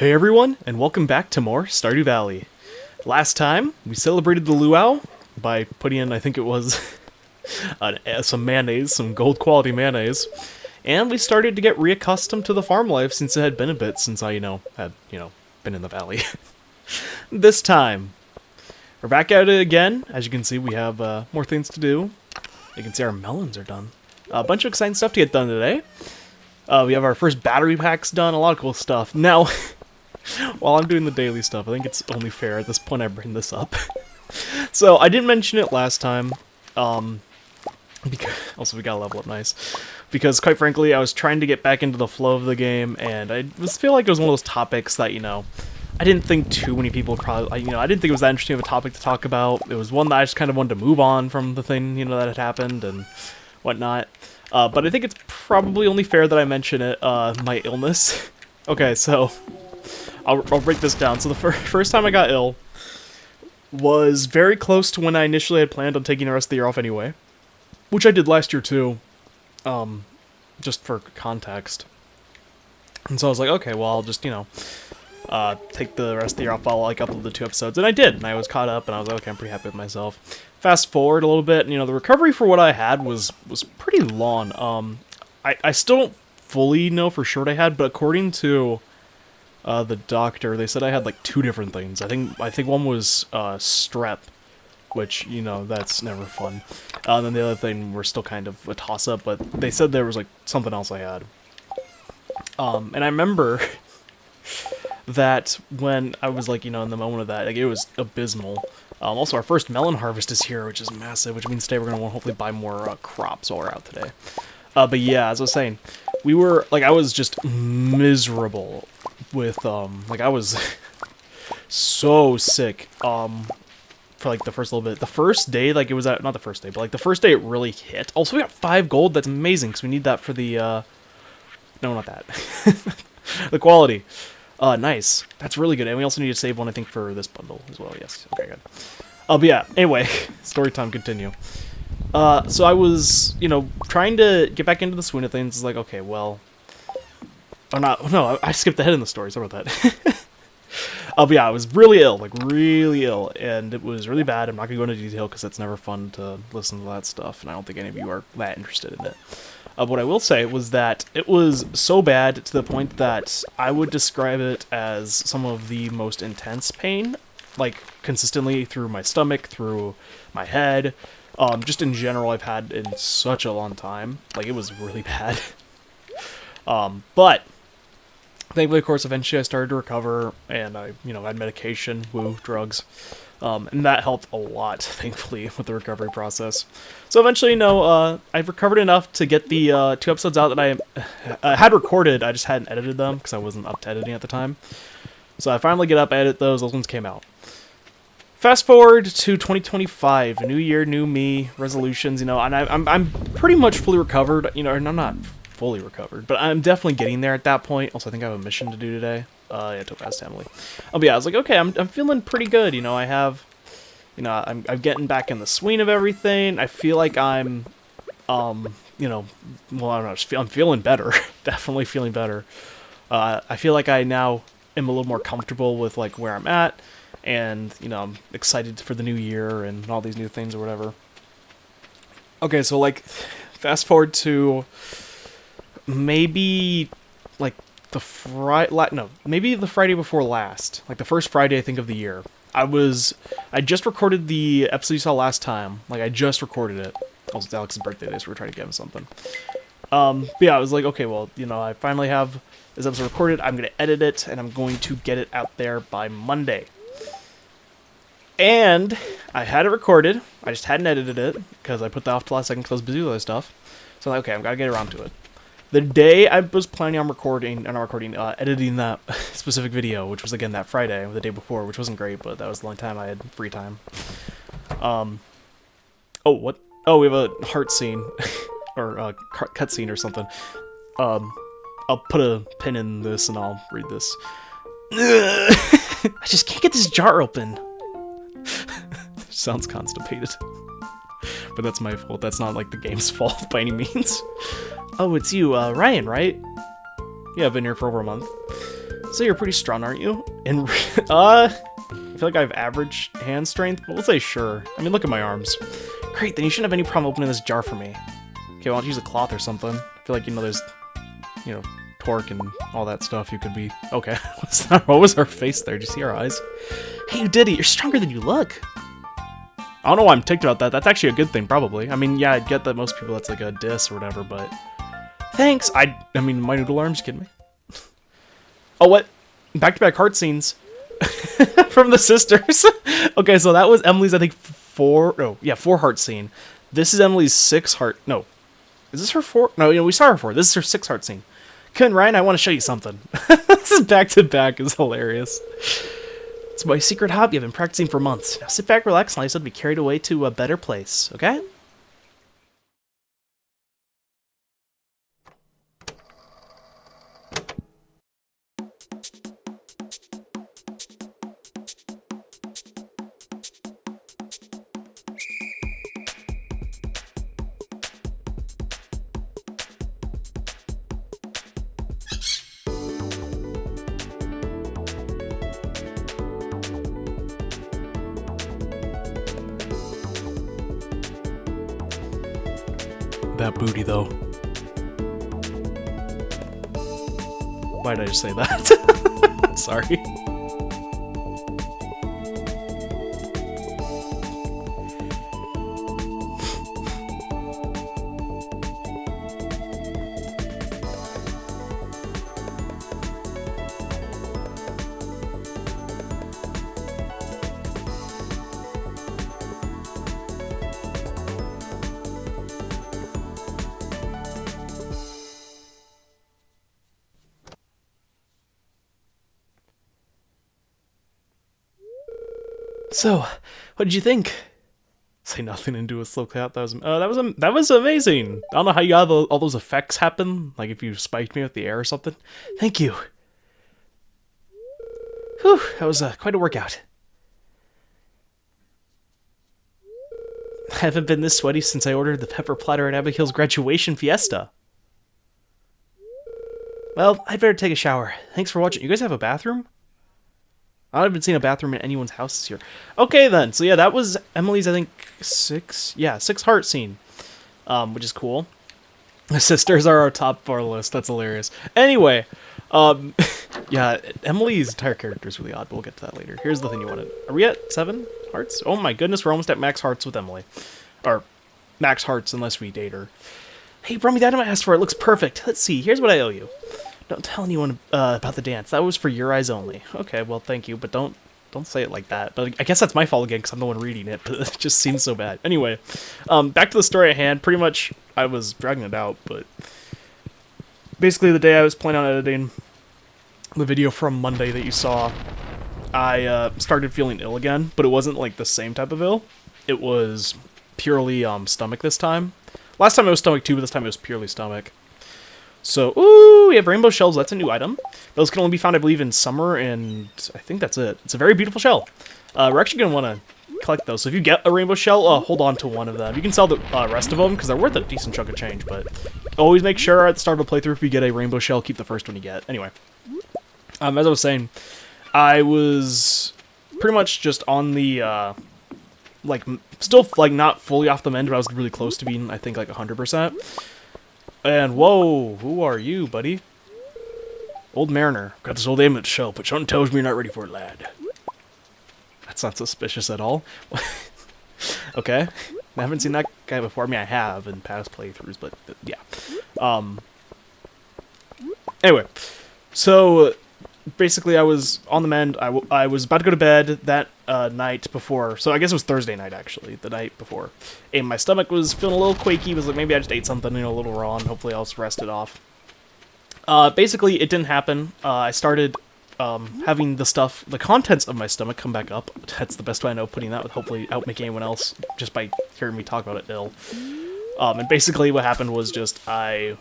Hey everyone, and welcome back to more Stardew Valley. Last time, we celebrated the luau by putting in, I think it was, some mayonnaise, some gold quality mayonnaise, and we started to get reaccustomed to the farm life since it had been a bit since I, had, been in the valley. This time, we're back at it again. As you can see, we have more things to do. You can see our melons are done. A bunch of exciting stuff to get done today. We have our first battery packs done, a lot of cool stuff. Now, while I'm doing the daily stuff, I think it's only fair at this point I bring this up. So, I didn't mention it last time, because, also we got a level up nice, because quite frankly, I was trying to get back into the flow of the game, and I just feel like it was one of those topics that, I didn't think too many people probably, I didn't think it was that interesting of a topic to talk about. It was one that I just kind of wanted to move on from the thing, that had happened and whatnot. But I think it's probably only fair that I mention it, my illness. Okay, so I'll break this down. So the first time I got ill was very close to when I initially had planned on taking the rest of the year off anyway, which I did last year too, just for context. And so I was like, okay, well, I'll just, take the rest of the year off, I'll, upload the 2 episodes, and I did, and I was caught up, and I was like, okay, I'm pretty happy with myself. Fast forward a little bit, and, the recovery for what I had was pretty long. I still don't fully know for sure what I had, but according to the doctor, they said I had, 2 different things. I think one was strep, which, that's never fun. And then the other thing were still kind of a toss-up, but they said there was, something else I had. And I remember that when I was, in the moment of that, it was abysmal. Also, our first melon harvest is here, which is massive, which means today we're going to want to hopefully buy more crops while we're out today. But yeah, as I was saying, we were, I was just miserable with, I was so sick, for, the first little bit. The first day, it was, not the first day, but, the first day it really hit. Also, we got 5 gold, that's amazing, because we need that for the, no, not that. The quality. Nice. That's really good. And we also need to save one, I think, for this bundle as well. Yes. Okay, good. But yeah, anyway, story time continue. So I was, trying to get back into the swing of things. It's like, okay, well... Oh, no, I skipped ahead in the story. Sorry about that. But yeah, I was really ill, really ill. And it was really bad. I'm not going to go into detail because it's never fun to listen to that stuff. And I don't think any of you are that interested in it. What I will say was that it was so bad to the point that I would describe it as some of the most intense pain, consistently through my stomach, through my head, just in general I've had in such a long time. It was really bad. But thankfully, of course, eventually I started to recover, and I, had medication, drugs. And that helped a lot, thankfully, with the recovery process. So eventually, I've recovered enough to get the 2 episodes out that I had recorded. I just hadn't edited them because I wasn't up to editing at the time. So I finally get up, edit those. Those ones came out. Fast forward to 2025, a new year, new me, resolutions. And I'm pretty much fully recovered. And I'm not fully recovered, but I'm definitely getting there at that point. Also, I think I have a mission to do today. Yeah, Topaz family. But yeah, I was like, okay, I'm feeling pretty good. I have, I'm getting back in the swing of everything. I feel like I'm, well, I don't know, I'm feeling better. Definitely feeling better. I feel like I now am a little more comfortable with where I'm at, and I'm excited for the new year and all these new things or whatever. Okay, so fast forward to maybe maybe the Friday before last, the first Friday I think of the year. I just recorded the episode you saw last time. I just recorded it. Also, it's Alex's birthday today, so we're trying to get him something. But yeah, I was like, okay, well, I finally have this episode recorded. I'm gonna edit it, and I'm going to get it out there by Monday. And I had it recorded. I just hadn't edited it because I put that off to last second because I was busy with other stuff. So I'm like, okay, I've got to get around to it. The day I was planning on editing that specific video, which was again that Friday, the day before, which wasn't great, but that was the only time I had free time. Oh, what? Oh, we have a heart scene, or a cut scene or something. I'll put a pin in this and I'll read this. I just can't get this jar open. Sounds constipated. But that's my fault. That's not the game's fault by any means. Oh, it's you, Ryan, right? Yeah, I've been here for over a month. So you're pretty strong, aren't you? And, I feel like I have average hand strength, but we'll say sure. I mean, look at my arms. Great, then you shouldn't have any problem opening this jar for me. Okay, why don't you use a cloth or something? I feel like, there's, torque and all that stuff you could be... Okay, what was her face there? Did you see her eyes? Hey, you did it! You're stronger than you look! I don't know why I'm ticked about that. That's actually a good thing, probably. I mean, yeah, I get that most people that's like a diss or whatever, but... Thanks! I mean, my noodle arms, kidding me? Oh, what? Back-to-back heart scenes. From the sisters. Okay, so that was Emily's, I think, 4 heart scene. This is Emily's 6 heart... No. Is this her 4? No, we saw her 4. This is her 6 heart scene. Ken, Ryan, I want to show you something. This is back-to-back is hilarious. It's my secret hobby I've been practicing for months. Now sit back, relax, and allow yourself to be carried away to a better place, okay? That booty, though. Why did I just say that? Sorry. So, what did you think? Say nothing and do a slow clap. That was amazing. I don't know how you got all those effects happen. Like if you spiked me with the air or something. Thank you. Whew, that was quite a workout. I haven't been this sweaty since I ordered the pepper platter at Abigail's graduation fiesta. Well, I'd better take a shower. Thanks for watching. You guys have a bathroom? I haven't seen a bathroom in anyone's house this year. Okay, then. So, yeah, that was Emily's, I think, 6 heart scene, which is cool. The sisters are our top of our list. That's hilarious. Anyway, yeah, Emily's entire character is really odd, but we'll get to that later. Here's the thing you wanted. Are we at 7 hearts? Oh, my goodness, we're almost at max hearts with Emily. Or max hearts unless we date her. Hey, you brought me the item I asked for. It looks perfect. Let's see. Here's what I owe you. Don't tell anyone about the dance. That was for your eyes only. Okay, well, thank you, but don't say it like that. But I guess that's my fault again, because I'm the one reading it, but it just seems so bad. Anyway, back to the story at hand. Pretty much, I was dragging it out, but basically the day I was planning on editing the video from Monday that you saw, I started feeling ill again, but it wasn't like the same type of ill. It was purely stomach this time. Last time it was stomach too, but this time it was purely stomach. So, ooh, we have rainbow shells. That's a new item. Those can only be found, I believe, in summer, and I think that's it. It's a very beautiful shell. We're actually going to want to collect those. So if you get a rainbow shell, hold on to one of them. You can sell the rest of them, because they're worth a decent chunk of change, but always make sure at the start of a playthrough, if you get a rainbow shell, keep the first one you get. Anyway, as I was saying, I was pretty much just on the, still, not fully off the mend, but I was really close to being, I think, 100%. And, whoa, who are you, buddy? Old Mariner. Got this old amulet shell, but something tells me you're not ready for it, lad. That's not suspicious at all. Okay. I haven't seen that guy before. I mean, I have in past playthroughs, but, yeah. Anyway. So, basically, I was on the mend. I was about to go to bed that night before. So I guess it was Thursday night, actually, the night before. And my stomach was feeling a little quaky. It was like, maybe I just ate something, a little raw, and hopefully I'll just rest it off. Basically, it didn't happen. I started having the contents of my stomach come back up. That's the best way I know of putting that, with hopefully out making anyone else just by hearing me talk about it ill. And basically what happened was just I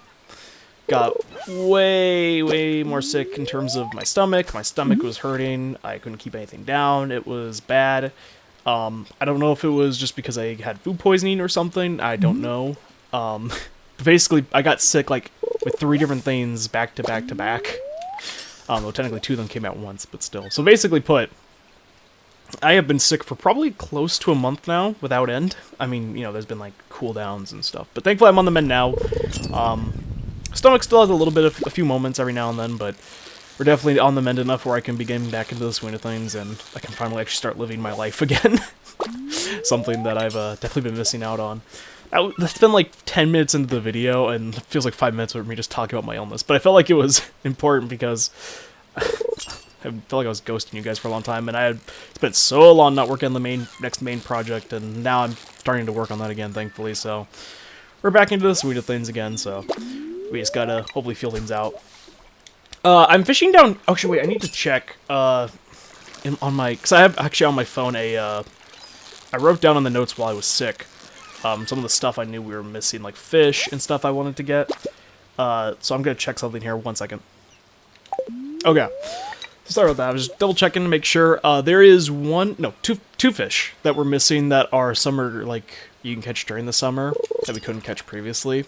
got way more sick in terms of my stomach. My stomach was hurting. I couldn't keep anything down. It was bad. I don't know if it was just because I had food poisoning or something. I don't know. Basically, I got sick with 3 different things back to back to back. Though technically 2 of them came out once, but still. So basically put, I have been sick for probably close to a month now, without end. I mean, you know, there's been, like, cooldowns and stuff. But thankfully I'm on the mend now. Stomach still has a little bit of a few moments every now and then, but we're definitely on the mend enough where I can be getting back into the swing of things, and I can finally actually start living my life again. Something that I've definitely been missing out on. That's been like 10 minutes into the video, and it feels like 5 minutes of me just talking about my illness. But I felt like it was important because I felt like I was ghosting you guys for a long time, and I had spent so long not working on the next main project, and now I'm starting to work on that again, thankfully. So we're back into the swing of things again, so we just gotta hopefully feel things out. I'm fishing down... Actually, wait, I need to check, on my... Because I have, actually, on my phone, I wrote down on the notes while I was sick, some of the stuff I knew we were missing, like fish and stuff I wanted to get. So I'm gonna check something here, 1 second. Okay. Sorry about that, I was just double checking to make sure. There is two fish that we're missing that are summer, like, you can catch during the summer, that we couldn't catch previously.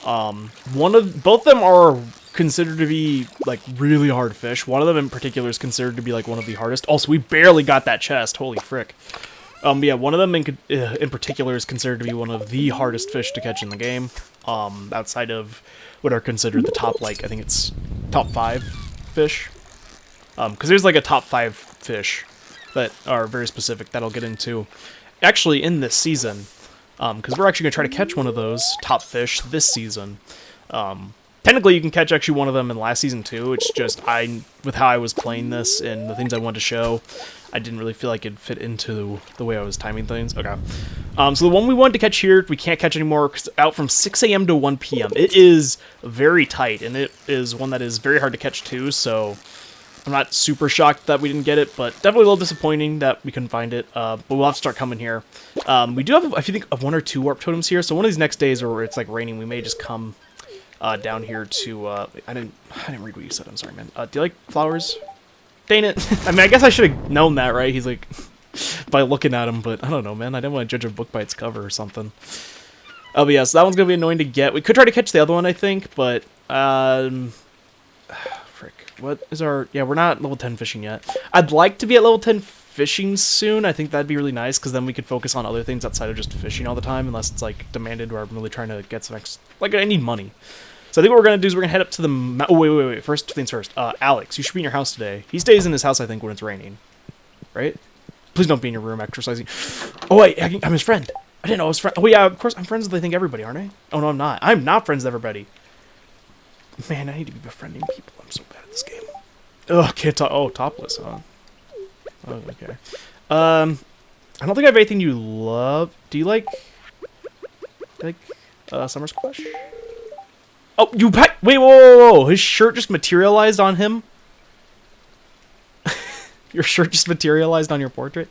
Both of them are considered to be, like, really hard fish. One of them in particular is considered to be, like, one of the hardest. Also, we barely got that chest. Holy frick. Yeah, one of them in particular is considered to be one of the hardest fish to catch in the game. Outside of what are considered the top, like, I think it's top 5 fish. Because there's, like, a top 5 fish that are very specific that I'll get into. Actually, in this season, because we're actually going to try to catch one of those top fish this season. Technically, you can catch actually one of them in last season too. It's just, with how I was playing this and the things I wanted to show, I didn't really feel like it fit into the way I was timing things. Okay. So the one we wanted to catch here, we can't catch anymore because out from 6 a.m. to 1 p.m. It is very tight, and it is one that is very hard to catch too, so I'm not super shocked that we didn't get it, but definitely a little disappointing that we couldn't find it. But we'll have to start coming here. We do have, I think, 1 or 2 warp totems here, so one of these next days where it's like raining, we may just come down here to, I didn't read what you said, I'm sorry, man. Do you like flowers? Dang it. I mean, I guess I should have known that, right? He's like, by looking at him, but I don't know, man. I didn't want to judge a book by its cover or something. Oh, but yeah, so that one's going to be annoying to get. We could try to catch the other one, I think, but, frick. What is our... Yeah, we're not level 10 fishing yet. I'd like to be at level 10 fishing soon. I think that'd be really nice, because then we could focus on other things outside of just fishing all the time, unless it's, like, demanded or I'm really trying to get some extra... Like, I need money. So I think what we're going to do is we're going to head up to the... Oh, wait. First things first. Alex, you should be in your house today. He stays in his house, I think, when it's raining. Right? Please don't be in your room exercising. Oh, wait, I'm his friend. I didn't know I was friend. Oh, yeah, of course, I'm friends with, I think, everybody, aren't I? Oh, no, I'm not. I'm not friends with everybody. Man, I need to be befriending people. I'm so bad at this game. Ugh, can't talk. Oh, topless, huh? Oh, okay. I don't think I have anything you love. Do you like summer squash? Oh, you wait, whoa! His shirt just materialized on him? Your shirt just materialized on your portrait?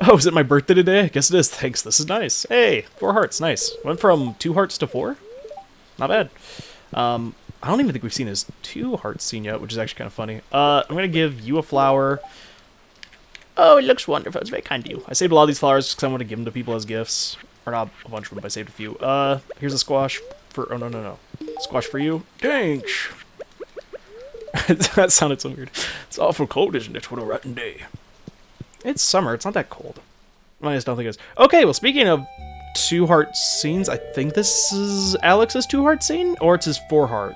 Oh, is it my birthday today? I guess it is. Thanks, this is nice. Hey, 4 hearts, nice. Went from 2 hearts to 4? Not bad. I don't even think we've seen his 2 hearts scene yet, which is actually kind of funny. I'm going to give you a flower. Oh, it looks wonderful. It's very kind of you. I saved a lot of these flowers because I want to give them to people as gifts. Or not a bunch of them, but I saved a few. Here's a squash for... Oh, no. Squash for you. Thanks. That sounded so weird. It's awful cold, isn't it? What a rotten day. It's summer. It's not that cold. I just don't think it is. Okay, well, speaking of 2 heart scenes, I think this is Alex's 2 heart scene, or it's his 4 heart.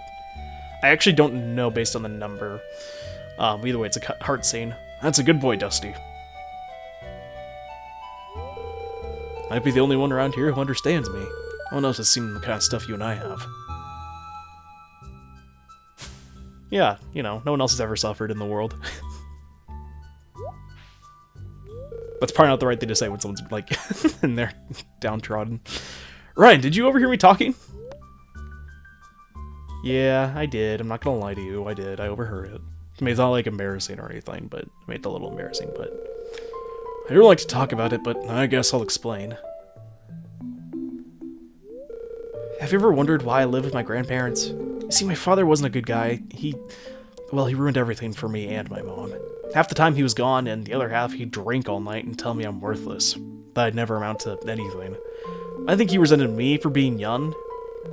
I actually don't know based on the number. Either way, it's a heart scene. That's a good boy, Dusty. Might be the only one around here who understands me. No one else has seen the kind of stuff you and I have. Yeah, you know, no one else has ever suffered in the world. That's probably not the right thing to say when someone's, like, in there, downtrodden. Ryan, did you overhear me talking? Yeah, I did. I'm not gonna lie to you. I did. I overheard it. I mean, it's not, like, embarrassing or anything, but it made it a little embarrassing, but... I don't like to talk about it, but I guess I'll explain. Have you ever wondered why I live with my grandparents? You see, my father wasn't a good guy. He ruined everything for me and my mom. Half the time he was gone, and the other half he'd drink all night and tell me I'm worthless, that I'd never amount to anything. I think he resented me for being young,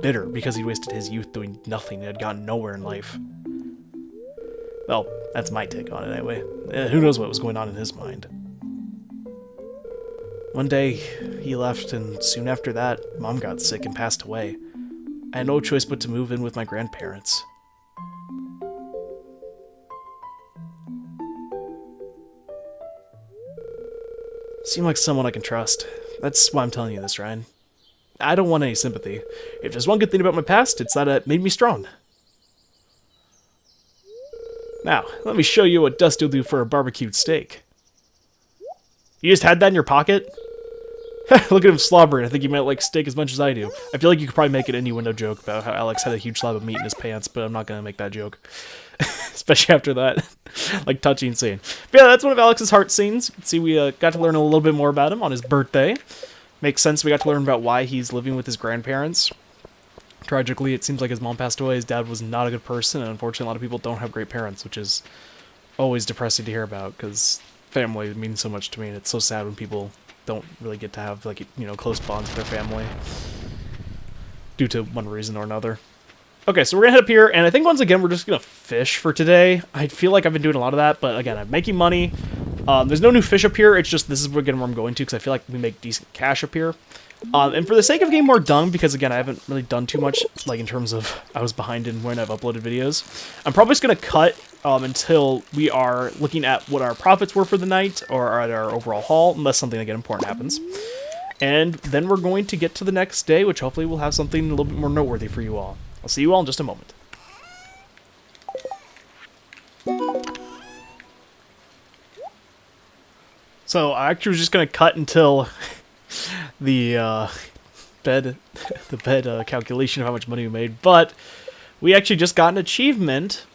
bitter because he'd wasted his youth doing nothing and had gotten nowhere in life. Well, that's my take on it anyway. Who knows what was going on in his mind. One day, he left, and soon after that, Mom got sick and passed away. I had no choice but to move in with my grandparents. Seem like someone I can trust. That's why I'm telling you this, Ryan. I don't want any sympathy. If there's one good thing about my past, it's that it made me strong. Now, let me show you what Dusty will do for a barbecued steak. You just had that in your pocket? Look at him slobbering. I think he might like steak as much as I do. I feel like you could probably make an innuendo joke about how Alex had a huge slab of meat in his pants, but I'm not going to make that joke. Especially after that, like, touching scene. But yeah, that's one of Alex's heart scenes. See, we got to learn a little bit more about him on his birthday. Makes sense, we got to learn about why he's living with his grandparents. Tragically, it seems like his mom passed away, his dad was not a good person, and unfortunately a lot of people don't have great parents, which is always depressing to hear about, because family means so much to me, and it's so sad when people don't really get to have, like, you know, close bonds with their family due to one reason or another. Okay, so we're gonna head up here, and I think once again we're just gonna fish for today. I feel like I've been doing a lot of that, but again, I'm making money. There's no new fish up here, it's just this is again where I'm going to, because I feel like we make decent cash up here. And for the sake of getting more done, because again, I haven't really done too much, like in terms of I was behind in when I've uploaded videos, I'm probably just gonna cut until we are looking at what our profits were for the night, or at our overall haul, unless something again important happens. And then we're going to get to the next day, which hopefully will have something a little bit more noteworthy for you all. I'll see you all in just a moment. So I actually was just gonna cut until the bed calculation of how much money we made, but we actually just got an achievement,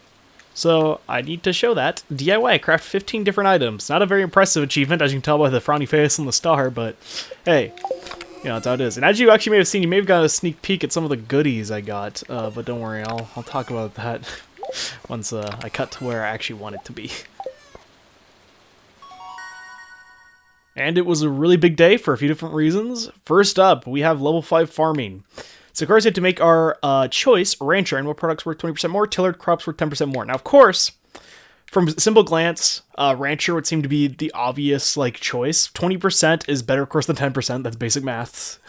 so I need to show that. DIY, craft 15 different items. Not a very impressive achievement, as you can tell by the frowny face on the star, but hey, you know, that's how it is. And as you actually may have seen, you may have got a sneak peek at some of the goodies I got, but don't worry, I'll talk about that once I cut to where I actually want it to be. And it was a really big day for a few different reasons. First up, we have level 5 farming. So of course we have to make our choice, rancher, animal products worth 20% more, tillard crops worth 10% more. Now of course, from a simple glance, rancher would seem to be the obvious like choice. 20% is better of course than 10%, that's basic maths.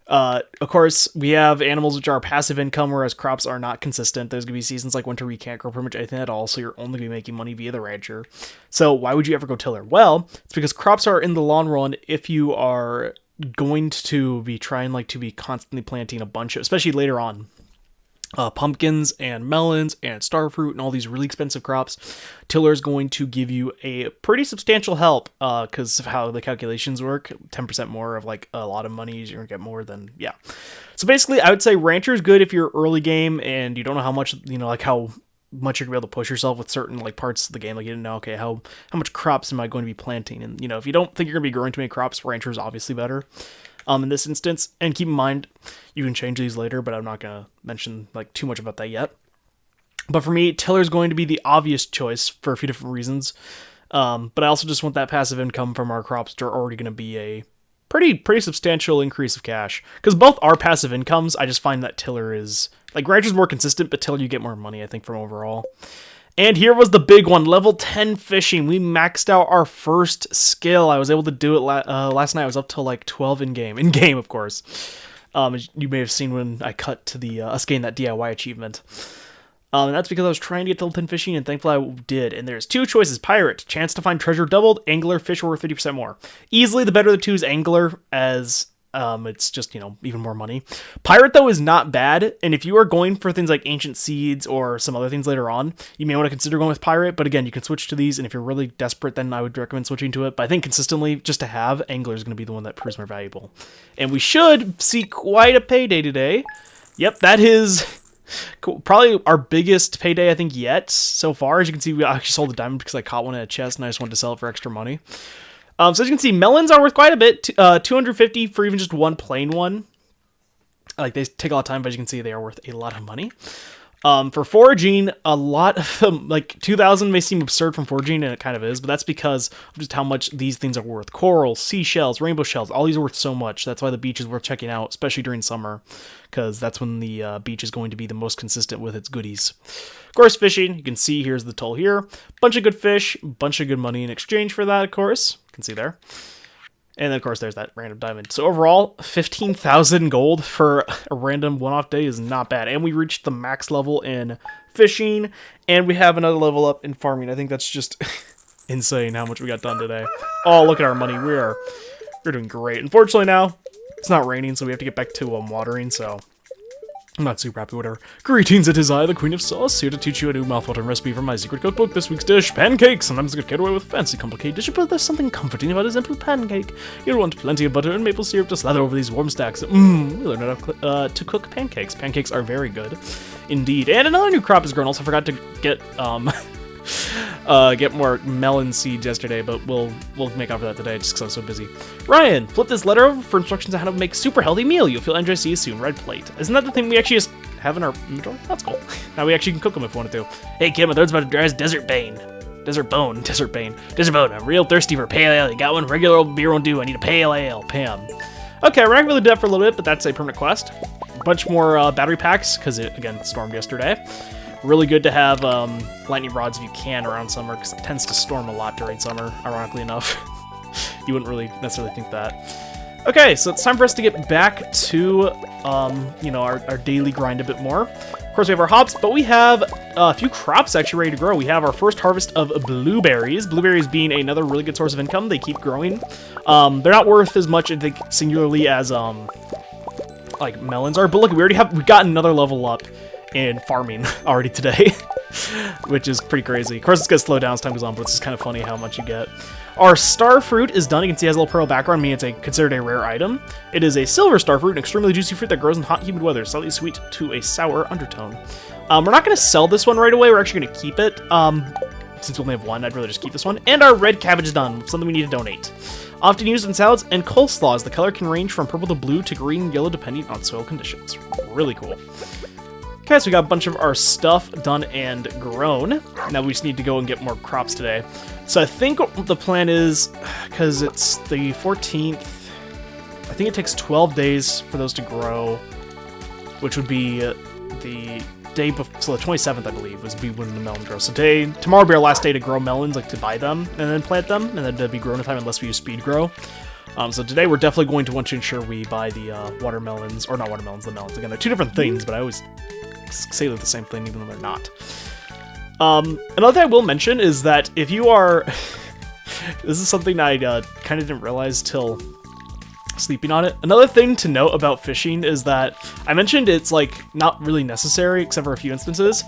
Of course, we have animals which are passive income, whereas crops are not consistent. There's going to be seasons like winter where you can't grow pretty much anything at all, so you're only going to be making money via the rancher. So why would you ever go tiller? Well, it's because crops are in the long run, if you are going to be trying like to be constantly planting a bunch of, especially later on, pumpkins and melons and starfruit and all these really expensive crops, tiller is going to give you a pretty substantial help because of how the calculations work. 10% more of like a lot of money, you're gonna get more than, yeah. So basically I would say rancher is good if you're early game and you don't know how much, you know, like how much you're gonna be able to push yourself with certain like parts of the game. Like you didn't know, okay, how much crops am I going to be planting? And you know, if you don't think you're gonna be growing too many crops, rancher is obviously better. In this instance, and keep in mind, you can change these later, but I'm not going to mention like too much about that yet. But for me, tiller is going to be the obvious choice for a few different reasons. But I also just want that passive income from our crops that are already going to be a pretty substantial increase of cash. Because both are passive incomes, I just find that tiller is, like rancher's more consistent, but tiller you get more money, I think, from overall. And here was the big one, level 10 fishing. We maxed out our first skill. I was able to do it last night. I was up till like 12 in-game. In-game, of course. You may have seen when I cut to the us getting that DIY achievement. And that's because I was trying to get to level 10 fishing, and thankfully I did. And there's two choices. Pirate, chance to find treasure doubled. Angler, fish worth 50% more. Easily the better of the two is angler, as it's just, you know, even more money. Pirate, though, is not bad, and if you are going for things like ancient seeds or some other things later on, you may want to consider going with pirate, but again, you can switch to these, and if you're really desperate, then I would recommend switching to it. But I think consistently, just to have, angler is going to be the one that proves more valuable. And we should see quite a payday today. Yep, that is probably our biggest payday, I think, yet so far. As you can see, we actually sold a diamond because I caught one in a chest, and I just wanted to sell it for extra money. So as you can see, melons are worth quite a bit, 250 for even just one plain one. Like, they take a lot of time, but as you can see, they are worth a lot of money. For foraging, a lot of them, like 2,000 may seem absurd from foraging, and it kind of is, but that's because of just how much these things are worth. Coral, seashells, rainbow shells, all these are worth so much. That's why the beach is worth checking out, especially during summer, because that's when the beach is going to be the most consistent with its goodies. Of course, fishing, you can see here's the toll here. Bunch of good fish, bunch of good money in exchange for that, of course. You can see there. And then, of course, there's that random diamond. So overall, 15,000 gold for a random one-off day is not bad. And we reached the max level in fishing, and we have another level up in farming. I think that's just insane how much we got done today. Oh, look at our money. We're doing great. Unfortunately now, it's not raining, so we have to get back to watering, so I'm not super happy, whatever. Greetings, it is I, the Queen of Sauce, here to teach you a new mouthwatering recipe from my secret cookbook. This week's dish, pancakes. Sometimes you could get away with fancy, complicated dishes, but there's something comforting about a simple pancake. You'll want plenty of butter and maple syrup to slather over these warm stacks. We learned how to cook pancakes. Pancakes are very good, indeed. And another new crop has grown. Also forgot to get get more melon seeds yesterday, but we'll make up for that today just because I was so busy. Ryan, flip this letter over for instructions on how to make a super healthy meal. You'll feel enjoy, see you soon. Red plate. Isn't that the thing we actually just have in our inventory? That's cool. Now we actually can cook them if we wanted to. Hey kid, my throat's about to dry as desert bane. Desert bone. I'm real thirsty for pale ale. You got one? Regular old beer won't do. I need a pale ale. Pam. Okay, we're not gonna really do that for a little bit, but that's a permanent quest. A bunch more battery packs because it again stormed yesterday. Really good to have lightning rods if you can around summer, because it tends to storm a lot during summer, ironically enough. You wouldn't really necessarily think that. Okay, so it's time for us to get back to, you know, our daily grind a bit more. Of course, we have our hops, but we have a few crops actually ready to grow. We have our first harvest of blueberries. Blueberries being another really good source of income. They keep growing. They're not worth as much, I think, singularly as, like, melons are. But look, we got another level up in farming already today, which is pretty crazy. Of course, it's gonna slow down as time goes on, but it's just kind of funny how much you get. Our star fruit is done. You can see it has a little pearl background, meaning it's considered a rare item. It is a silver star fruit, an extremely juicy fruit that grows in hot, humid weather, slightly sweet to a sour undertone. We're not going to sell this one right away. We're actually going to keep it. Since we only have one, I'd rather just keep this one. And our red cabbage is done, something we need to donate. Often used in salads and coleslaws, the color can range from purple to blue to green and yellow depending on soil conditions. Really cool. Okay, so we got a bunch of our stuff done and grown. Now we just need to go and get more crops today. So I think what the plan is, because it's the 14th, I think it takes 12 days for those to grow, which would be the day before, so the 27th, I believe, would be when the melon grows. So tomorrow will be our last day to grow melons, like to buy them and then plant them, and then to be grown in time unless we use speed grow. So today we're definitely going to want to ensure we buy the watermelons, or not watermelons, the melons. Again, they're two different things, but I always say they're the same thing even though they're not. Another thing I will mention is that if you are this is something I kind of didn't realize till sleeping on it. Another thing to note about fishing is that I mentioned it's like not really necessary except for a few instances.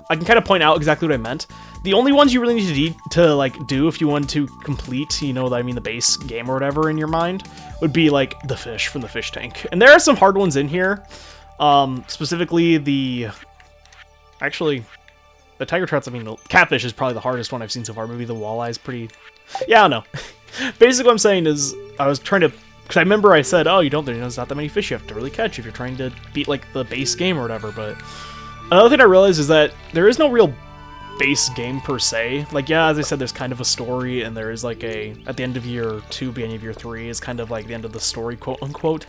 I can kind of point out exactly what I meant. The only ones you really need to like do if you want to complete, you know, I mean the base game or whatever in your mind, would be like the fish from the fish tank. And there are some hard ones in here. Specifically the tiger trouts, I mean, the catfish is probably the hardest one I've seen so far. Maybe the walleye is pretty, yeah, I don't know. Basically what I'm saying is, I was trying to, because I remember I said, oh, there's not that many fish you have to really catch if you're trying to beat, like, the base game or whatever, but another thing I realized is that there is no real base game per se. Like, yeah, as I said, there's kind of a story, and there is, like, at the end of year 2, beginning of year 3 is kind of, like, the end of the story, quote-unquote.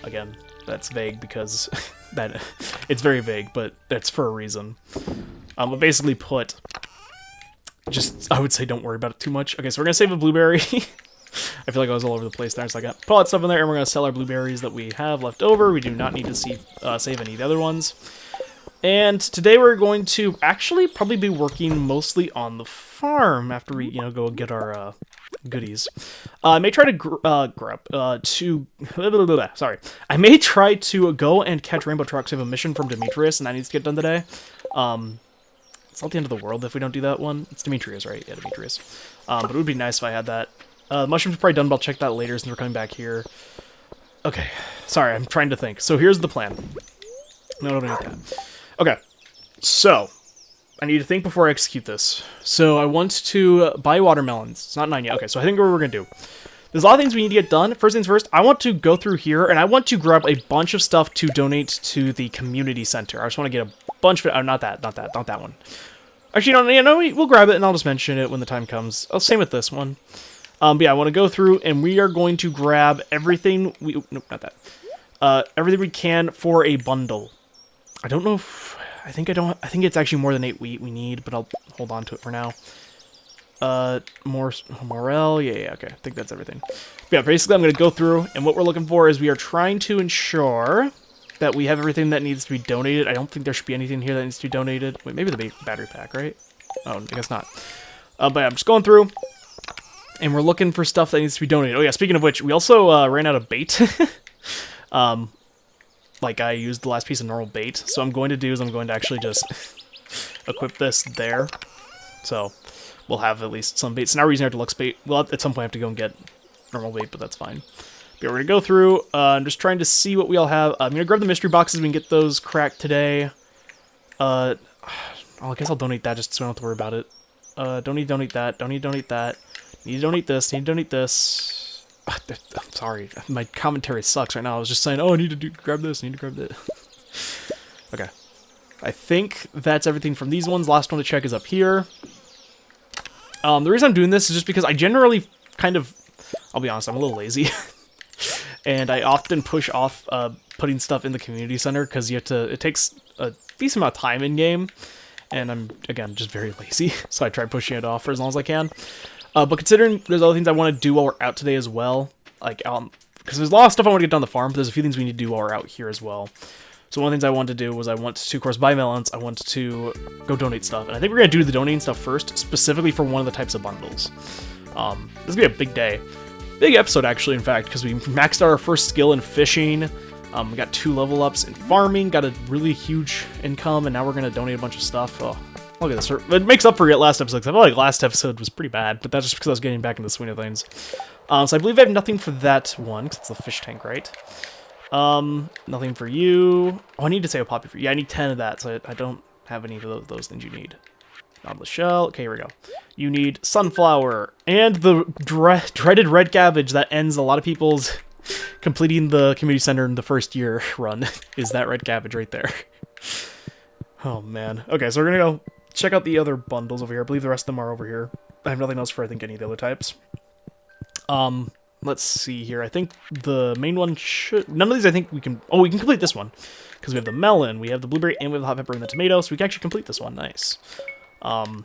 Again, that's vague because it's very vague, but that's for a reason. But basically I would say don't worry about it too much. Okay, so we're gonna save a blueberry. I feel like I was all over the place there, so I got pull that stuff in there, and we're gonna sell our blueberries that we have left over. We do not need to save any of the other ones. And today we're going to actually probably be working mostly on the farm after we, go get our goodies. I may try to sorry. I may try to go and catch rainbow trucks. I have a mission from Demetrius, and that needs to get done today. It's not the end of the world if we don't do that one. It's Demetrius, right? Yeah, Demetrius. But it would be nice if I had that. The mushrooms are probably done, but I'll check that later since we're coming back here. Okay. Sorry, I'm trying to think. So here's the plan. No, don't need that. Okay. So, I need to think before I execute this. So I want to buy watermelons. It's not 9 yet. Okay, so I think what we're going to do. There's a lot of things we need to get done. First things first, I want to go through here, and I want to grab a bunch of stuff to donate to the community center. I just want to get bunch of... Oh, not that one. Actually, no, we'll grab it, and I'll just mention it when the time comes. Oh, same with this one. But yeah, I want to go through, and we are going to grab everything... Nope, not that. Everything we can for a bundle. I don't know if... I think it's actually more than 8 wheat we need, but I'll hold on to it for now. Morel, yeah, okay, I think that's everything. But yeah, basically I'm going to go through, and what we're looking for is we are trying to ensure that we have everything that needs to be donated. I don't think there should be anything here that needs to be donated. Wait, maybe the battery pack, right? Oh, I guess not. But yeah, I'm just going through, and we're looking for stuff that needs to be donated. Oh yeah, speaking of which, we also ran out of bait. Like, I used the last piece of normal bait, so I'm going to actually just equip this there. So, we'll have at least some bait. So now we're using our deluxe bait. We'll at some point have to go and get normal bait, but that's fine. But we're going to go through. I'm just trying to see what we all have. I'm going to grab the mystery boxes. We can get those cracked today. I guess I'll donate that just so I don't have to worry about it. Don't need to donate that. Don't need to donate that. Need to donate this. Need to donate this. I'm sorry. My commentary sucks right now. I was just saying, oh, I need to grab this. I need to grab that. Okay. I think that's everything from these ones. Last one to check is up here. The reason I'm doing this is just because I generally kind of, I'll be honest, I'm a little lazy. And I often push off putting stuff in the community center because it takes a decent amount of time in game. And I'm, again, just very lazy. So I try pushing it off for as long as I can. But considering there's other things I want to do while we're out today as well. Like, because there's a lot of stuff I want to get done on the farm, but there's a few things we need to do while we're out here as well. So one of the things I wanted to do was I want to, of course, buy melons. I want to go donate stuff. And I think we're going to do the donating stuff first, specifically for one of the types of bundles. This is going to be a big day. Big episode, actually, in fact, because we maxed out our first skill in fishing. We got 2 level ups in farming, got a really huge income, and now we're going to donate a bunch of stuff. Oh, look at this. It makes up for it last episode, because I feel like last episode was pretty bad, but that's just because I was getting back into the swing of things. So I believe I have nothing for that one, because it's the fish tank, right? Nothing for you. Oh, I need to save a poppy for you. Yeah, I need 10 of that, so I don't have any of those things you need. Not the shell. Okay, here we go. You need sunflower and the dreaded red cabbage that ends a lot of people's completing the community center in the first year run. Is that red cabbage right there? Oh, man. Okay, so we're gonna go check out the other bundles over here. I believe the rest of them are over here. I have nothing else for, I think, any of the other types. Let's see here. I think the main one should... None of these I think we can... Oh, we can complete this one. Because we have the melon, we have the blueberry, and we have the hot pepper and the tomato, so we can actually complete this one. Nice. Bam.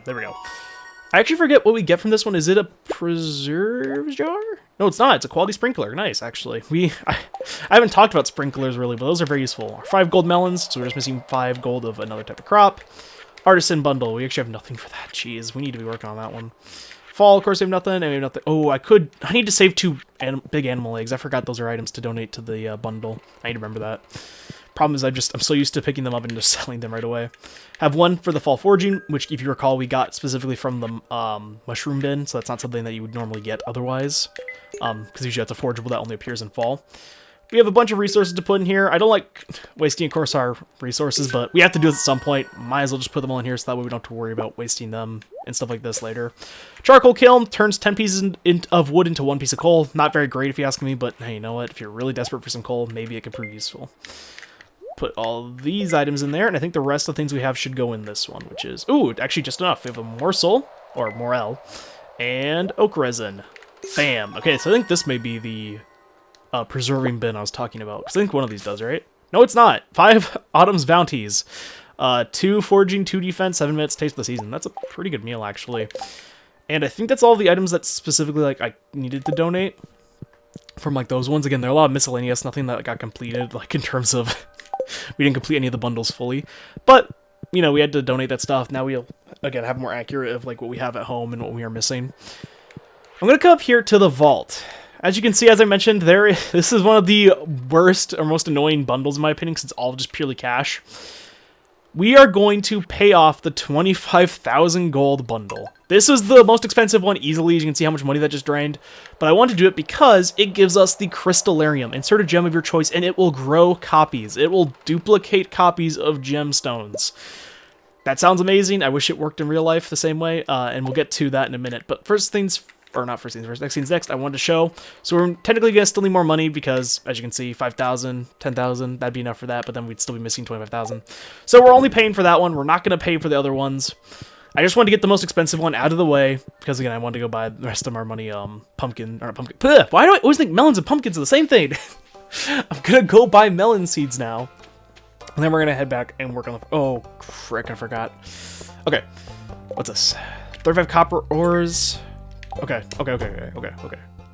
There we go. I actually forget what we get from this one. Is it a preserves jar? No, it's not. It's a quality sprinkler. Nice, actually. I haven't talked about sprinklers, really, but those are very useful. 5 gold melons, so we're just missing 5 gold of another type of crop. Artisan bundle. We actually have nothing for that. Jeez, we need to be working on that one. Fall, of course, we have nothing, and we have nothing. Oh, I need to save 2 big animal eggs. I forgot those are items to donate to the bundle. I need to remember that. Problem is, I'm so used to picking them up and just selling them right away. Have 1 for the fall foraging, which, if you recall, we got specifically from the mushroom bin, so that's not something that you would normally get otherwise, because usually that's a forageable that only appears in fall. We have a bunch of resources to put in here. I don't like wasting, of course, our resources, but we have to do it at some point. Might as well just put them all in here so that way we don't have to worry about wasting them and stuff like this later. Charcoal kiln turns 10 pieces of wood into 1 piece of coal. Not very great if you ask me, but hey, you know what? If you're really desperate for some coal, maybe it could prove useful. Put all these items in there, and I think the rest of the things we have should go in this one, which is... Ooh, actually just enough. We have a morsel, or morel, and oak resin. Bam. Okay, so I think this may be the preserving bin I was talking about, because I think one of these does, right? No, it's not. 5 Autumn's Bounties. 2 foraging, 2 defense, 7 minutes taste of the season. That's a pretty good meal, actually. And I think that's all the items that specifically, like, I needed to donate from, like, those ones. Again, there are a lot of miscellaneous, nothing that got completed, like, in terms of... we didn't complete any of the bundles fully. But, you know, we had to donate that stuff. Now we'll, again, have more accurate of, like, what we have at home and what we are missing. I'm going to come up here to the vault. As you can see, as I mentioned, this is one of the worst or most annoying bundles, in my opinion, because it's all just purely cash. We are going to pay off the 25,000 gold bundle. This is the most expensive one easily, as you can see how much money that just drained. But I want to do it because it gives us the Crystallarium. Insert a gem of your choice and it will grow copies. It will duplicate copies of gemstones. That sounds amazing. I wish it worked in real life the same way, and we'll get to that in a minute. But first things or not first scenes first, next scenes next, I wanted to show. So we're technically going to still need more money because, as you can see, 5,000, 10,000, that'd be enough for that, but then we'd still be missing 25,000. So we're only paying for that one. We're not going to pay for the other ones. I just wanted to get the most expensive one out of the way because, again, I wanted to go buy the rest of our money, pumpkin, or not pumpkin. Bleh, why do I always think melons and pumpkins are the same thing? I'm going to go buy melon seeds now. And then we're going to head back and work on the... Oh, frick, I forgot. Okay, what's this? 35 copper ores. Okay.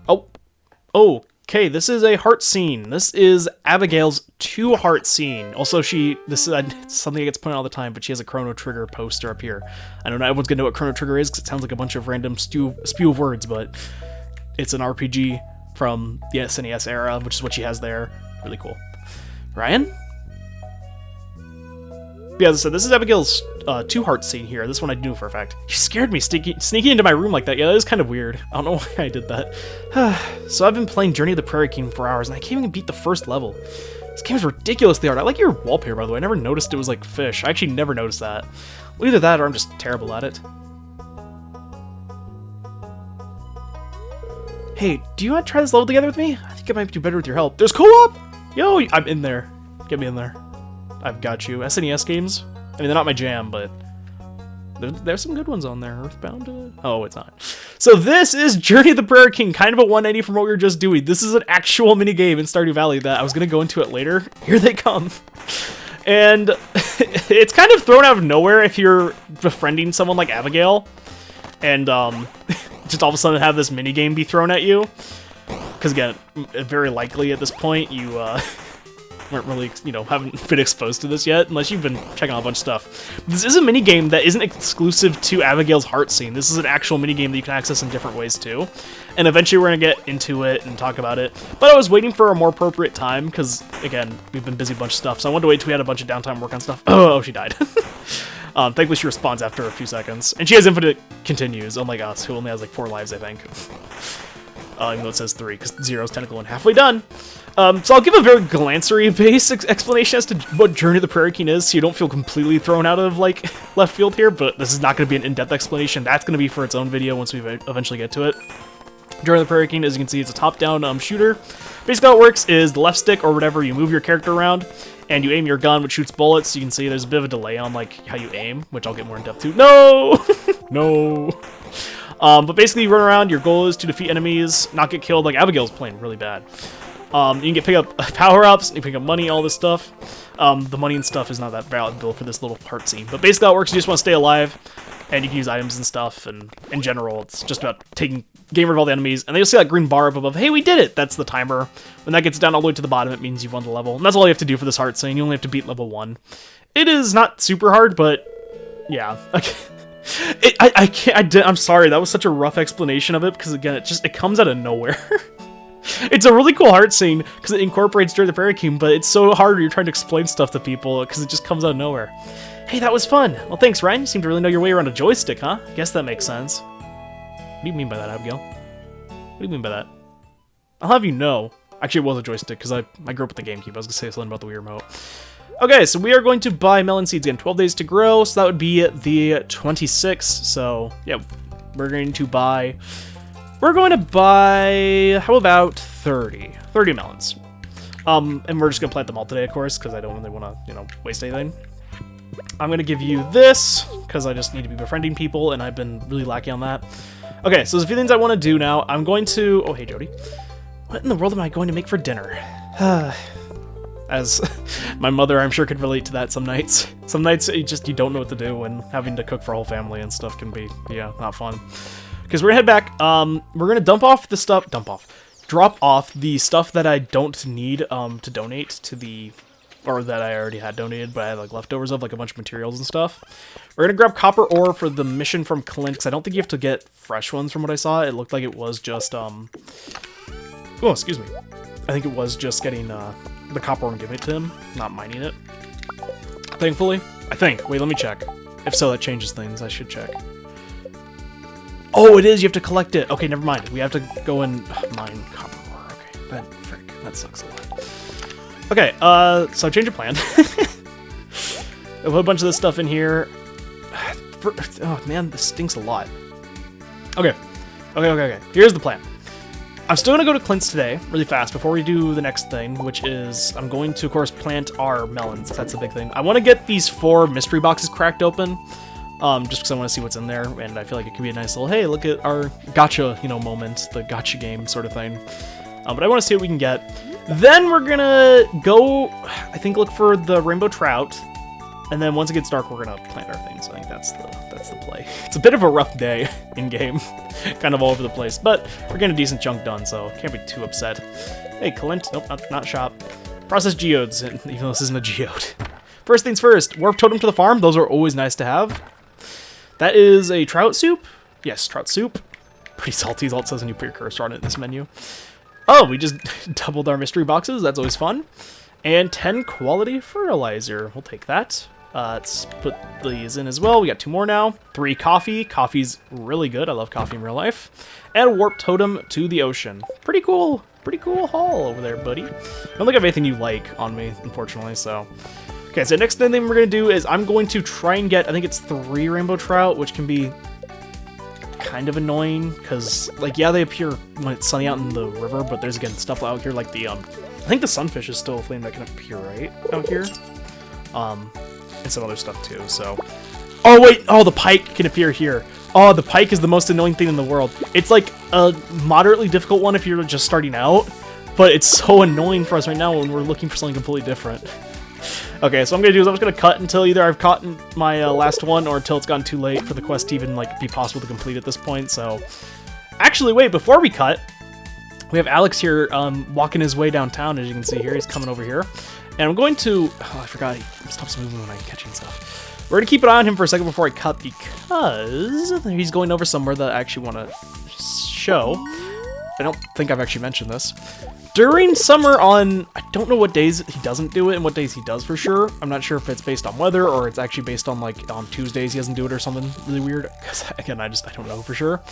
Oh, okay, this is a heart scene. This is Abigail's 2 heart scene. Also, this is something that gets put on all the time, but she has a Chrono Trigger poster up here. I don't know, everyone's going to know what Chrono Trigger is because it sounds like a bunch of random spew of words, but it's an RPG from the SNES era, which is what she has there. Really cool. Ryan? Yeah, as I said, this is Abigail's 2 heart scene here. This one I knew for a fact. She scared me sneaking into my room like that. Yeah, that is kind of weird. I don't know why I did that. So I've been playing Journey of the Prairie King for hours, and I can't even beat the first level. This game is ridiculously hard. I like your wallpaper, by the way. I never noticed it was like fish. I actually never noticed that. Well, either that or I'm just terrible at it. Hey, do you want to try this level together with me? I think I might do better with your help. There's co-op! Yo, I'm in there. Get me in there. I've got you. SNES games? I mean, they're not my jam, but there's some good ones on there. Earthbound? Oh, it's not. So this is Journey of the Prairie King, kind of a 180 from what we were just doing. This is an actual minigame in Stardew Valley that I was going to go into it later. Here they come. And it's kind of thrown out of nowhere if you're befriending someone like Abigail. And just all of a sudden have this minigame be thrown at you. Because again, very likely at this point, you... weren't really, haven't been exposed to this yet, unless you've been checking out a bunch of stuff. This is a minigame that isn't exclusive to Abigail's heart scene. This is an actual minigame that you can access in different ways too. And eventually we're going to get into it and talk about it. But I was waiting for a more appropriate time, because, again, we've been busy a bunch of stuff, so I wanted to wait till we had a bunch of downtime to work on stuff. Oh, she died. Thankfully she responds after a few seconds. And she has infinite continues, unlike us, who only has like 4 lives, I think. Even though it says 3, because 0 is technically and halfway done. So I'll give a very glancery basic explanation as to what Journey of the Prairie King is, so you don't feel completely thrown out of, like, left field here, but this is not going to be an in-depth explanation. That's going to be for its own video once we eventually get to it. Journey of the Prairie King, as you can see, it's a top-down shooter. Basically how it works is the left stick, or whatever, you move your character around, and you aim your gun, which shoots bullets. You can see there's a bit of a delay on, like, how you aim, which I'll get more in-depth to. No! No! But basically you run around, your goal is to defeat enemies, not get killed, like Abigail's playing really bad. You can pick up power-ups, you pick up money, all this stuff. The money and stuff is not that valuable for this little part scene. But basically how it works, you just want to stay alive, and you can use items and stuff, and in general, it's just about getting rid of all the enemies. And then you'll see that green bar up above, hey, we did it! That's the timer. When that gets down all the way to the bottom, it means you've won the level. And that's all you have to do for this heart scene. You only have to beat level 1. It is not super hard, but yeah. Okay. I'm sorry, that was such a rough explanation of it, because again, it comes out of nowhere. It's a really cool heart scene, because it incorporates Journey of the Prairie King, but it's so hard when you're trying to explain stuff to people, because it just comes out of nowhere. Hey, that was fun! Well, thanks, Ryan. You seem to really know your way around a joystick, huh? Guess that makes sense. What do you mean by that, Abigail? What do you mean by that? I'll have you know. Actually, it was a joystick, because I grew up with the GameCube. I was going to say something about the Wii Remote. Okay, so we are going to buy melon seeds again. 12 days to grow, so that would be the 26th. So, yeah, we're going to buy... how about 30? 30 melons. And we're just going to plant them all today, of course, because I don't really want to, waste anything. I'm going to give you this, because I just need to be befriending people, and I've been really lacking on that. Okay, so there's a few things I want to do now. I'm going to... Oh, hey, Jody. What in the world am I going to make for dinner? As my mother, I'm sure, could relate to that some nights. Some nights, you don't know what to do, and having to cook for a whole family and stuff can be, not fun. Because we're going to head back, we're going to drop off the stuff that I don't need to donate to the... Or that I already had donated, but I had like leftovers of, like a bunch of materials and stuff. We're gonna grab copper ore for the mission from Clint, because I don't think you have to get fresh ones from what I saw. It looked like it was just, oh, excuse me. I think it was just getting the copper ore and giving it to him, not mining it. Thankfully. I think. Wait, let me check. If so, that changes things. I should check. Oh, it is! You have to collect it! Okay, never mind. We have to go and mine copper ore. Okay, that sucks a lot. Okay, so change of plan. I'll put a bunch of this stuff in here. Oh man, this stinks a lot. Okay, Okay. Here's the plan. I'm still going to go to Clint's today, really fast, before we do the next thing, which is I'm going to, of course, plant our melons. That's the big thing. I want to get these 4 mystery boxes cracked open, just because I want to see what's in there, and I feel like it could be a nice little, hey, look at our gotcha, moment, the gotcha game sort of thing. But I want to see what we can get. Then we're going to go, I think, look for the rainbow trout, and then once it gets dark, we're going to plant our things. I think that's the play. It's a bit of a rough day in-game, kind of all over the place, but we're getting a decent chunk done, so can't be too upset. Hey, Clint. Nope, not shop. Process geodes, even though this isn't a geode. First things first, warp totem to the farm. Those are always nice to have. That is a trout soup. Yes, trout soup. Pretty salty, is all it says when you put your cursor on it in this menu. Oh, we just doubled our mystery boxes. That's always fun. And 10 quality fertilizer. We'll take that. Let's put these in as well. We got 2 more now. 3 coffee. Coffee's really good. I love coffee in real life. And warp totem to the ocean. Pretty cool haul over there, buddy. I don't think I have anything you like on me, unfortunately, so. Okay, so next thing we're going to do is I'm going to try and get, I think it's 3 rainbow trout, which can be kind of annoying, because, like, yeah, they appear when it's sunny out in the river, but there's, again, stuff out here, like the, I think the sunfish is still a flame that can appear, right, out here? And some other stuff too, so. Oh wait, the pike can appear here. Oh, the pike is the most annoying thing in the world. It's like a moderately difficult one if you're just starting out, but it's so annoying for us right now when we're looking for something completely different. Okay, so what I'm gonna do is I'm just gonna cut until either I've caught my last one or until it's gotten too late for the quest to even like be possible to complete at this point, so. Actually, wait, before we cut, we have Alex here walking his way downtown, as you can see here. He's coming over here. And I'm going to... Oh, I forgot. He stops moving when I'm catching stuff. We're going to keep an eye on him for a second before I cut, because he's going over somewhere that I actually want to show. I don't think I've actually mentioned this. During summer on... I don't know what days he doesn't do it and what days he does for sure. I'm not sure if it's based on weather or it's actually based on, like, on Tuesdays he doesn't do it or something really weird. Because, again, I don't know for sure.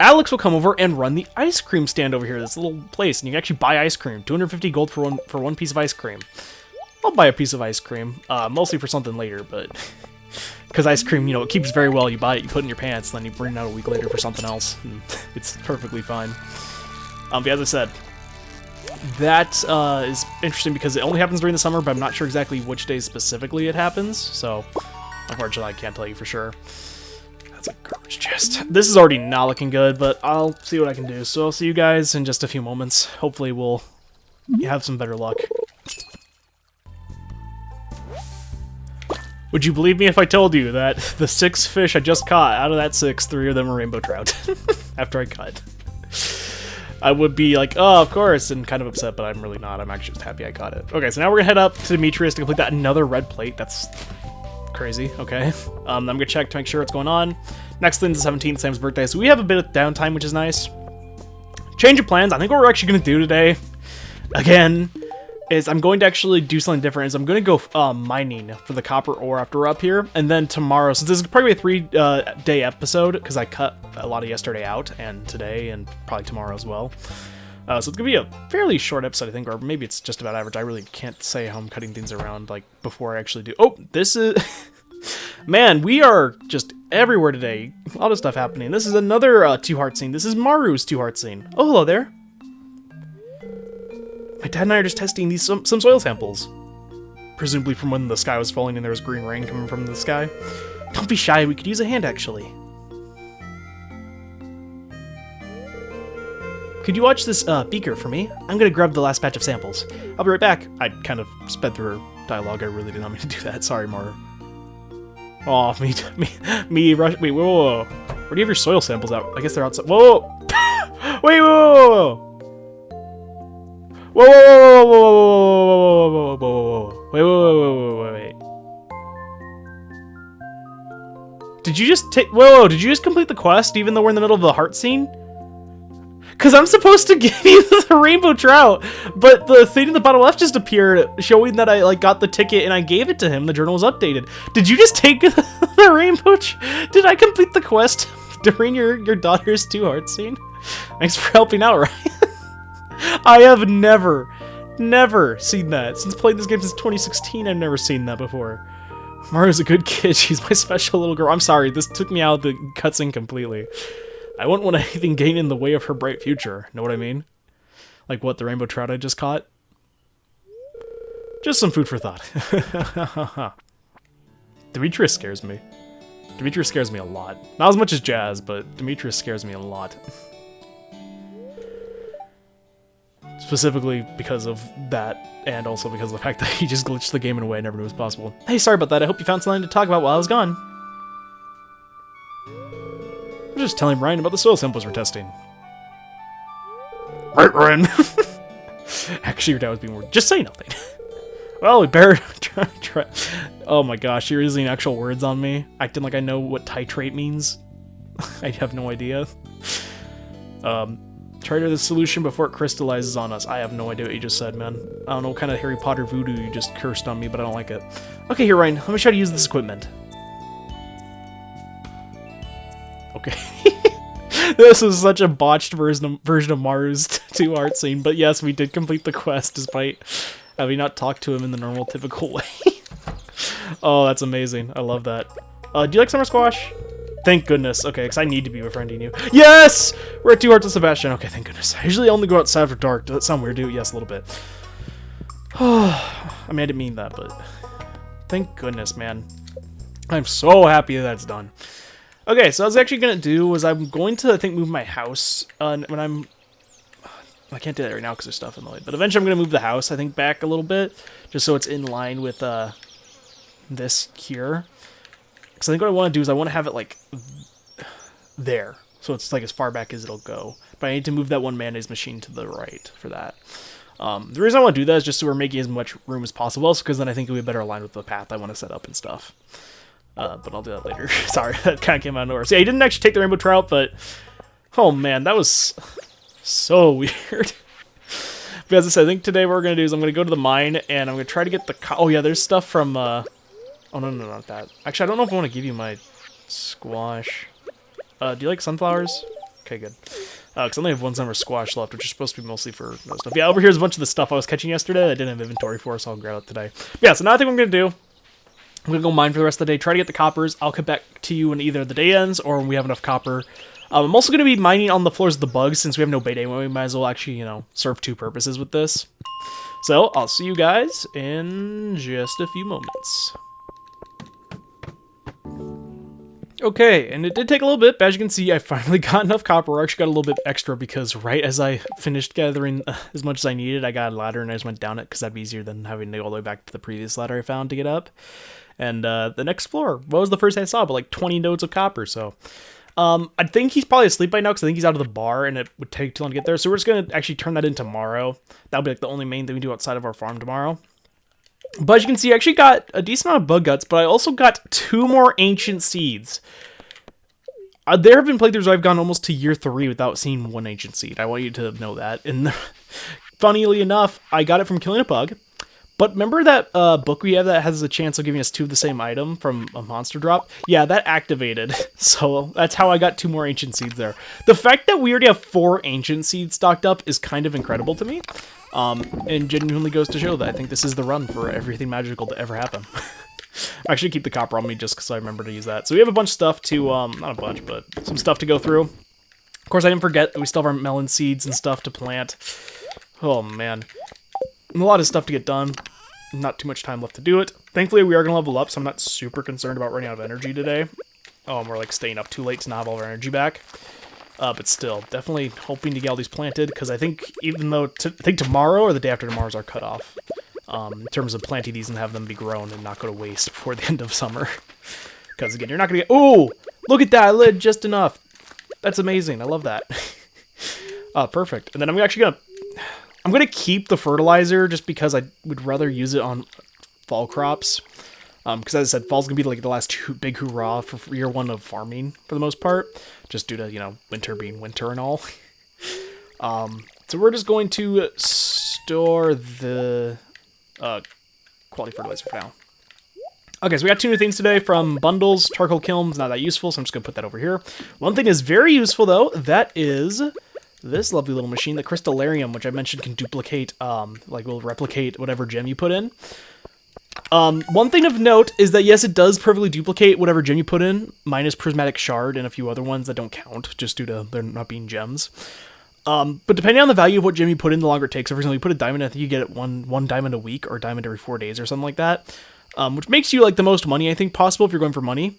Alex will come over and run the ice cream stand over here, this little place, and you can actually buy ice cream. 250 gold for one piece of ice cream. I'll buy a piece of ice cream, mostly for something later, but because ice cream, it keeps very well. You buy it, you put it in your pants, then you bring it out a week later for something else. And it's perfectly fine. But as I said, that is interesting because it only happens during the summer, but I'm not sure exactly which days specifically it happens. So, unfortunately, I can't tell you for sure. That's a garbage chest. This is already not looking good, but I'll see what I can do. So I'll see you guys in just a few moments. Hopefully we'll have some better luck. Would you believe me if I told you that the 6 fish I just caught, out of that 6, 3 of them are rainbow trout after I cut? I would be like, oh, of course, and kind of upset, but I'm really not. I'm actually just happy I caught it. Okay, so now we're gonna head up to Demetrius to complete that another red plate. That's crazy. Okay. I'm gonna check to make sure what's going on. Next thing's the 17th, Sam's birthday, so we have a bit of downtime, which is nice. Change of plans. I think what we're actually gonna do today, again, is I'm going to actually do something different. Is I'm gonna go mining for the copper ore after we're up here, and then tomorrow, since this is probably a 3-day episode, because I cut a lot of yesterday out, and today, and probably tomorrow as well. So it's gonna be a fairly short episode, I think, or maybe it's just about average. I really can't say how I'm cutting things around, like, before I actually do. Oh, this is... Man, we are just everywhere today. A lot of stuff happening. This is another 2-heart scene. This is Maru's 2-heart scene. Oh, hello there. My dad and I are just testing some soil samples. Presumably from when the sky was falling and there was green rain coming from the sky. Don't be shy, we could use a hand, actually. Could you watch this beaker for me? I'm gonna grab the last batch of samples. I'll be right back. I kind of sped through her dialogue. I really did not mean to do that. Sorry, Maru. Oh, me rush. Wait, whoa. Where do you have your soil samples out? I guess they're outside. Whoa! Wait, whoa! Whoa, whoa, whoa, whoa, whoa, whoa, whoa, whoa, whoa, wait, wait, wait, wait, wait. Did you just take, whoa, did you just complete the quest even though we're in the middle of the heart scene? Because I'm supposed to give you the rainbow trout, but the thing in the bottom left just appeared showing that I got the ticket and I gave it to him. The journal was updated. Did you just take the rainbow? Did I complete the quest during your daughter's 2-heart scene? Thanks for helping out, Ryan. I have never seen that. Since playing this game since 2016, I've never seen that before. Maru's a good kid. She's my special little girl. I'm sorry, this took me out of the cutscene completely. I wouldn't want anything getting in the way of her bright future. Know what I mean? Like what, the rainbow trout I just caught? Just some food for thought. Demetrius scares me. Demetrius scares me a lot. Not as much as Jazz, but Demetrius scares me a lot. Specifically because of that, and also because of the fact that he just glitched the game in a way I never knew was possible. Hey, sorry about that. I hope you found something to talk about while I was gone. I'm just telling Ryan about the soil samples we're testing. Right, Ryan. Actually, your dad was being weird. Just say nothing. Well, we better try. Oh my gosh, you're using actual words on me, acting like I know what titrate means. I have no idea. Try to the solution before it crystallizes on us. I have no idea what you just said, man. I don't know what kind of Harry Potter voodoo you just cursed on me, but I don't like it. Okay, here, Ryan. Let me try to use this equipment. Okay. This is such a botched version of Maru's 2 art scene, but yes, we did complete the quest despite having not talked to him in the normal, typical way. Oh, that's amazing. I love that. Do you like summer squash? Thank goodness. Okay, because I need to be befriending you. Yes! We're at 2 hearts of Sebastian. Okay, thank goodness. I usually only go outside after dark. Does that sound weird, dude? Yes, a little bit. I mean, I didn't mean that, but thank goodness, man. I'm so happy that's done. Okay, so what I was actually going to do was I'm going to, I think, move my house when I can't do that right now because there's stuff in the way. But eventually I'm going to move the house, I think, back a little bit, just so it's in line with this here. Because I think what I want to do is I want to have it, like, there. So it's, like, as far back as it'll go. But I need to move that one mayonnaise machine to the right for that. The reason I want to do that is just so we're making as much room as possible, because then I think it'll be better aligned with the path I want to set up and stuff. But I'll do that later. Sorry, that kind of came out of nowhere. So yeah, he didn't actually take the rainbow trout, but... Oh, man, that was so weird. But as I said, I think today what we're going to do is I'm going to go to the mine, and I'm going to try to get the... Oh, yeah, there's stuff from... Oh, no, not that. Actually, I don't know if I want to give you my squash. Do you like sunflowers? Okay, good. Because I only have one summer squash left, which is supposed to be mostly for those stuff. Yeah, over here's a bunch of the stuff I was catching yesterday that I didn't have inventory for, so I'll grab it today. But yeah, so now I think what I'm going to do... I'm going to go mine for the rest of the day, try to get the coppers. I'll come back to you when either the day ends or when we have enough copper. I'm also going to be mining on the floors of the bugs since we have no bait anyway. We might as well actually, you know, serve 2 purposes with this. So, I'll see you guys in just a few moments. Okay, and it did take a little bit, but as you can see, I finally got enough copper. I actually got a little bit extra because right as I finished gathering as much as I needed, I got a ladder and I just went down it because that'd be easier than having to go all the way back to the previous ladder I found to get up. And the next floor, what was the first thing I saw? But like 20 nodes of copper, so... I think he's probably asleep by now because I think he's out of the bar and it would take too long to get there. So we're just going to actually turn that in tomorrow. That'll be like the only main thing we do outside of our farm tomorrow. But as you can see, I actually got a decent amount of bug guts, but I also got 2 more ancient seeds. There have been playthroughs where I've gone almost to year 3 without seeing 1 ancient seed. I want you to know that. And funnily enough, I got it from killing a bug. But remember that book we have that has a chance of giving us 2 of the same item from a monster drop? Yeah, that activated. So that's how I got 2 more ancient seeds there. The fact that we already have 4 ancient seeds stocked up is kind of incredible to me. And genuinely goes to show that I think this is the run for everything magical to ever happen. I actually keep the copper on me just because I remember to use that. So we have a bunch of stuff to, not a bunch, but some stuff to go through. Of course, I didn't forget that we still have our melon seeds and stuff to plant. Oh, man. And a lot of stuff to get done. Not too much time left to do it. Thankfully, we are going to level up, so I'm not super concerned about running out of energy today. Oh, and we're like staying up too late to not have all of our energy back. But still, definitely hoping to get all these planted, because I think even though, I think tomorrow or the day after tomorrow is our cutoff. In terms of planting these and have them be grown and not go to waste before the end of summer. Because again, you're not going to get... Oh! Look at that! I lit just enough! That's amazing. I love that. Perfect. And then I'm actually going to... I'm going to keep the fertilizer just because I would rather use it on fall crops. Because as I said, fall's going to be like the last big hoorah for year 1 of farming for the most part. Just due to, you know, winter being winter and all. So we're just going to store the quality fertilizer for now. Okay, so we got 2 new things today from bundles. Charcoal kilns, not that useful, so I'm just going to put that over here. One thing is very useful, though. That is... this lovely little machine, the Crystallarium, which I mentioned can duplicate, like will replicate whatever gem you put in. One thing of note is that yes, it does perfectly duplicate whatever gem you put in, minus prismatic shard and a few other ones that don't count, just due to there not being gems. But depending on the value of what gem you put in, the longer it takes. So for example, you put a diamond, I think you get one diamond a week or a diamond every 4 days or something like that, which makes you like the most money I think possible if you're going for money.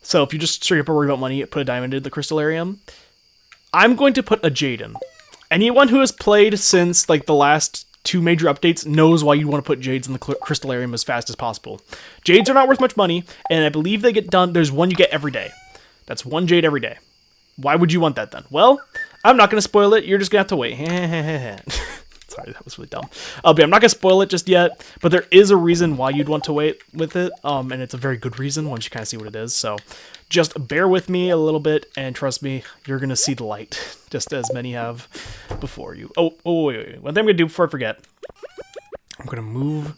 So if you just straight up worry about money, put a diamond in the crystallarium. I'm going to put a jade in. Anyone who has played since like the last 2 major updates knows why you want to put jades in the crystallarium as fast as possible. Jades are not worth much money, and I believe they get done. There's one you get every day. That's 1 jade every day. Why would you want that then? Well, I'm not going to spoil it. You're just going to have to wait. Sorry, that was really dumb. But I'm not going to spoil it just yet, but there is a reason why you'd want to wait with it, and it's a very good reason once you kind of see what it is. So just bear with me a little bit, and trust me, you're going to see the light, just as many have before you. Oh, wait. One thing I'm going to do before I forget, I'm going to move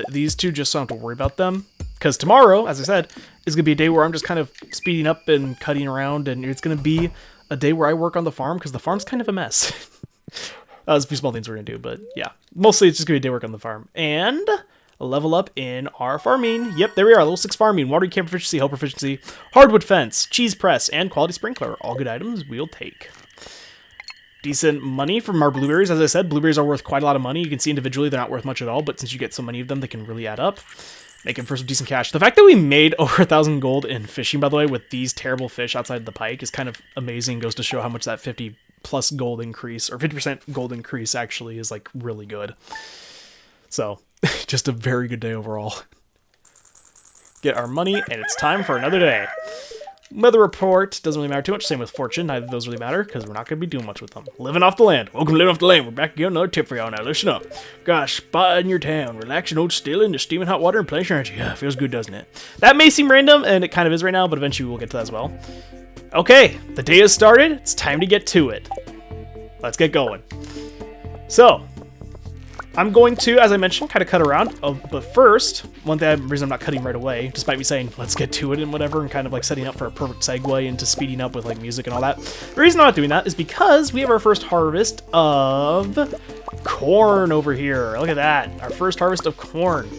these two just so I don't have to worry about them. Because tomorrow, as I said, is going to be a day where I'm just kind of speeding up and cutting around, and it's going to be a day where I work on the farm, because the farm's kind of a mess. There's a few small things we're going to do, but yeah. Mostly it's just going to be a day work on the farm. And a level up in our farming. Yep, there we are, level 6 farming. Water camp proficiency, help proficiency, hardwood fence, cheese press, and quality sprinkler. All good items we'll take. Decent money from our blueberries. As I said, blueberries are worth quite a lot of money. You can see individually they're not worth much at all, but since you get so many of them, they can really add up. Making for some decent cash. The fact that we made over 1,000 gold in fishing, by the way, with these terrible fish outside the pike is kind of amazing. Goes to show how much that 50 plus gold increase, or 50% gold increase actually is like really good. So just a very good day overall. Get our money, and it's time for another day. Weather report doesn't really matter too much. Same with fortune. Neither of those really matter because we're not going to be doing much with them. Living off the land. Welcome to Living Off the Land. We're back again. Another tip for y'all now. Listen up. Got a spot in your town. Relax and hold still in the steaming hot water and pleasure, aren't you? Yeah, feels good, doesn't it? That may seem random, and it kind of is right now, but eventually we'll get to that as well. Okay, the day has started. It's time to get to it. Let's get going. So, I'm going to, as I mentioned, kind of cut around. But first, reason I'm not cutting right away, despite me saying let's get to it and whatever, and kind of like setting up for a perfect segue into speeding up with like music and all that. The reason I'm not doing that is because we have our first harvest of corn over here. Look at that, our first harvest of corn.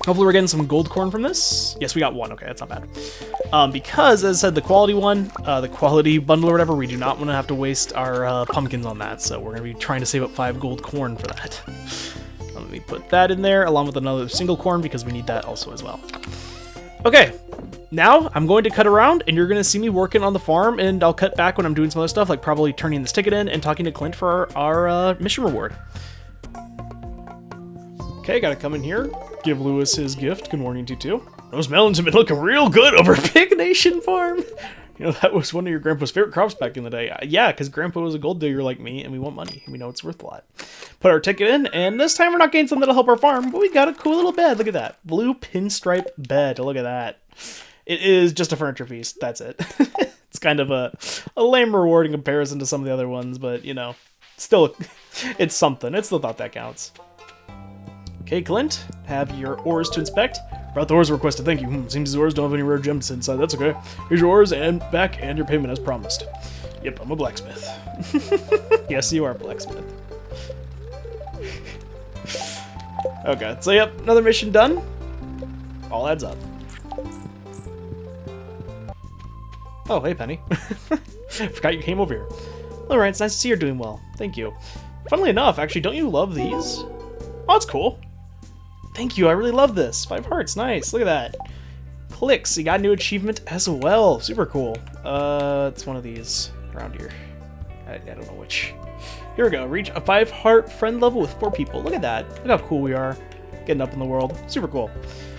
Hopefully we're getting some gold corn from this. Yes, we got 1. Okay, that's not bad. Because, as I said, the quality one, the quality bundle or whatever, we do not want to have to waste our pumpkins on that. So we're going to be trying to save up 5 gold corn for that. Let me put that in there, along with another single corn, because we need that also as well. Okay, now I'm going to cut around, and you're going to see me working on the farm, and I'll cut back when I'm doing some other stuff, like probably turning this ticket in and talking to Clint for our mission reward. Okay, gotta come in here, give Lewis his gift. Good morning to you too. Those melons have been looking real good over at Pig Nation Farm. You know, that was one of your grandpa's favorite crops back in the day. Yeah, because grandpa was a gold digger like me, and we want money. We know it's worth a lot. Put our ticket in, and this time we're not getting something that'll help our farm, but we got a cool little bed. Look at that. Blue pinstripe bed. Look at that. It is just a furniture piece. That's it. It's kind of a lame reward in comparison to some of the other ones, but, you know, still, it's something. It's the thought that counts. Okay, Clint, have your ores to inspect. Brought the ores requested, thank you. Seems the ores don't have any rare gems inside, that's okay. Here's your ores and back and your payment as promised. Yep, I'm a blacksmith. Yes, you are a blacksmith. Okay, so yep, another mission done. All adds up. Oh, hey, Penny. Forgot you came over here. Alright, it's nice to see you're doing well. Thank you. Funnily enough, actually, don't you love these? Oh, that's cool. Thank you, I really love this. 5 hearts, nice. Look at that. Clicks, you got a new achievement as well. Super cool. It's one of these around here. I don't know which. Here we go. Reach a 5 heart friend level with 4 people. Look at that. Look how cool we are. Getting up in the world. Super cool.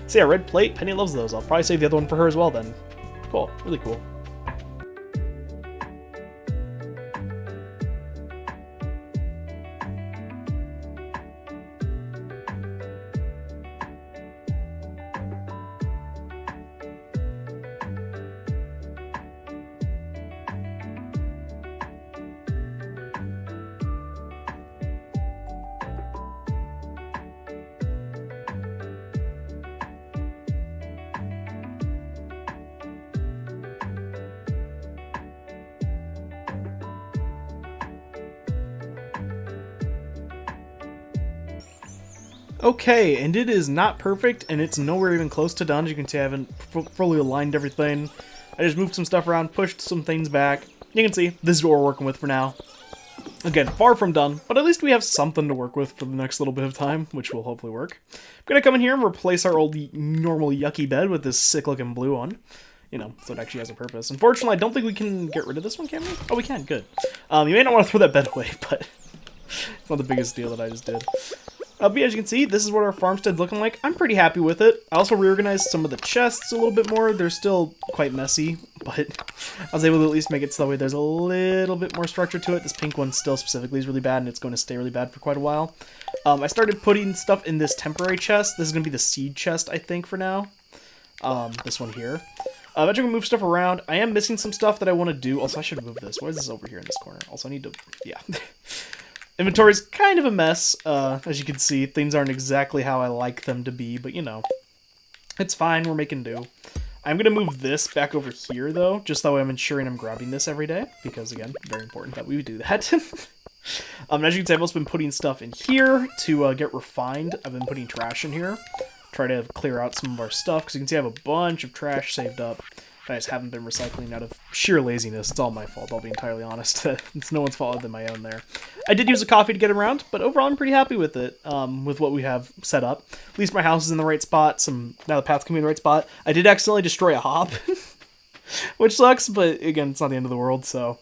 So yeah, red plate. Penny loves those. I'll probably save the other one for her as well then. Cool. Really cool. Okay, and it is not perfect, and it's nowhere even close to done. As you can see, I haven't fully aligned everything. I just moved some stuff around, pushed some things back. You can see, this is what we're working with for now. Again, far from done, but at least we have something to work with for the next little bit of time, which will hopefully work. I'm going to come in here and replace our old normal yucky bed with this sick-looking blue one. You know, so it actually has a purpose. Unfortunately, I don't think we can get rid of this one, can we? Oh, we can, good. You may not want to throw that bed away, but it's not the biggest deal that I just did. But as you can see, this is what our farmstead's looking like. I'm pretty happy with it. I also reorganized some of the chests a little bit more. They're still quite messy, but I was able to at least make it so that way there's a little bit more structure to it. This pink one still specifically is really bad, and it's going to stay really bad for quite a while. I started putting stuff in this temporary chest. This is going to be the seed chest, I think, for now. This one here. I'm actually going to move stuff around. I am missing some stuff that I want to do. Also, I should move this. Why is this over here in this corner? Also, I need to... yeah. Inventory's kind of a mess. As you can see, things aren't exactly how I like them to be, but you know, it's fine. We're making do. I'm going to move this back over here, though, just that way I'm ensuring I'm grabbing this every day, because, again, very important that we do that. As you can see, I've also been putting stuff in here to get refined. I've been putting trash in here, try to clear out some of our stuff, because you can see I have a bunch of trash saved up. I just haven't been recycling out of sheer laziness. It's all my fault, I'll be entirely honest. It's no one's fault other than my own there. I did use a coffee to get around, but overall I'm pretty happy with it, with what we have set up. At least my house is in the right spot. Now the path can be in the right spot. I did accidentally destroy a hop, which sucks, but again, it's not the end of the world, so...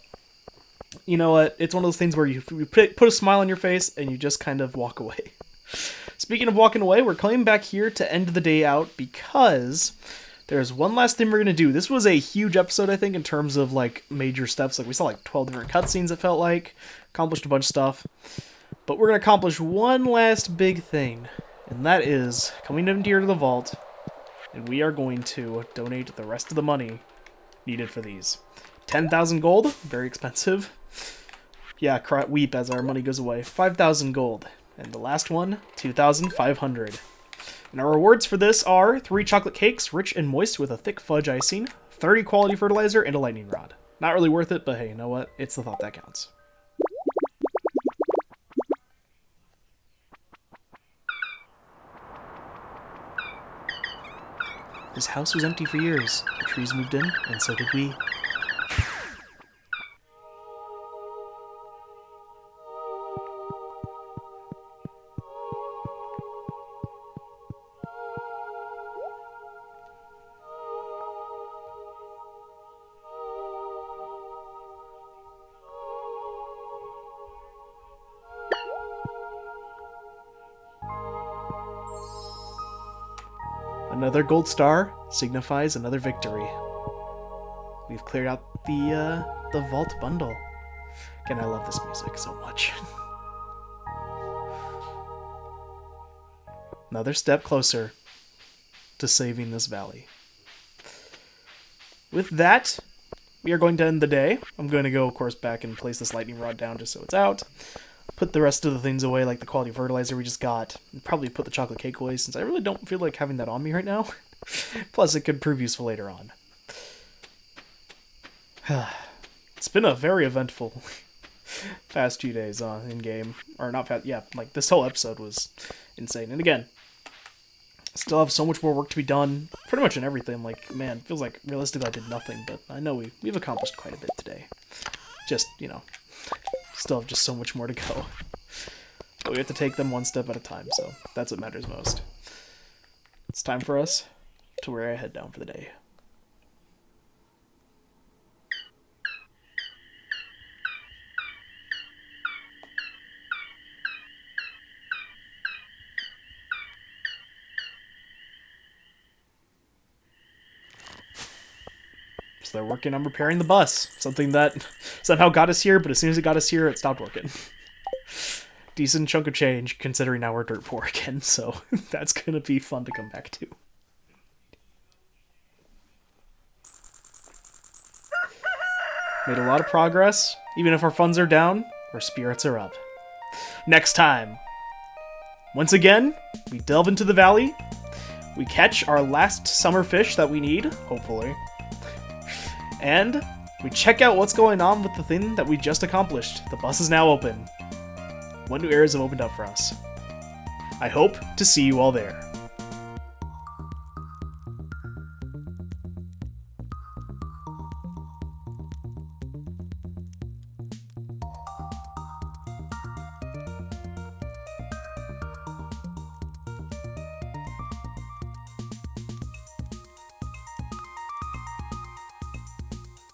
You know what? It's one of those things where you put a smile on your face and you just kind of walk away. Speaking of walking away, we're coming back here to end the day out because... There's one last thing we're going to do. This was a huge episode, I think, in terms of, like, major steps. Like, we saw, like, 12 different cutscenes, it felt like. Accomplished a bunch of stuff. But we're going to accomplish one last big thing. And that is coming in here to the vault. And we are going to donate the rest of the money needed for these. 10,000 gold. Very expensive. Yeah, weep as our money goes away. 5,000 gold. And the last one, 2,500. And our rewards for this are 3 chocolate cakes, rich and moist with a thick fudge icing, 30 quality fertilizer, and a lightning rod. Not really worth it, but hey, you know what? It's the thought that counts. This house was empty for years. The trees moved in, and so did we. Another gold star signifies another victory. We've cleared out the vault bundle. Again, I love this music so much. Another step closer to saving this valley. With that, we are going to end the day. I'm going to go, of course, back and place this lightning rod down just so it's out. Put the rest of the things away, like the quality fertilizer we just got. And probably put the chocolate cake away, since I really don't feel like having that on me right now. Plus, it could prove useful later on. It's been a very eventful past few days in-game. Or not fast, yeah, like this whole episode was insane. And again, still have so much more work to be done. Pretty much in everything. Like, man, feels like realistically I did nothing, but I know we've accomplished quite a bit today. Just, you know... Still have just so much more to go. But we have to take them one step at a time, so that's what matters most. It's time for us to wear our head down for the day. So they're working on repairing the bus. Something that somehow got us here, but as soon as it got us here, it stopped working. Decent chunk of change, considering now we're dirt poor again, so that's gonna be fun to come back to. Made a lot of progress. Even if our funds are down, our spirits are up. Next time, once again, we delve into the valley. We catch our last summer fish that we need, hopefully. And we check out what's going on with the thing that we just accomplished. The bus is now open. What new areas have opened up for us? I hope to see you all there.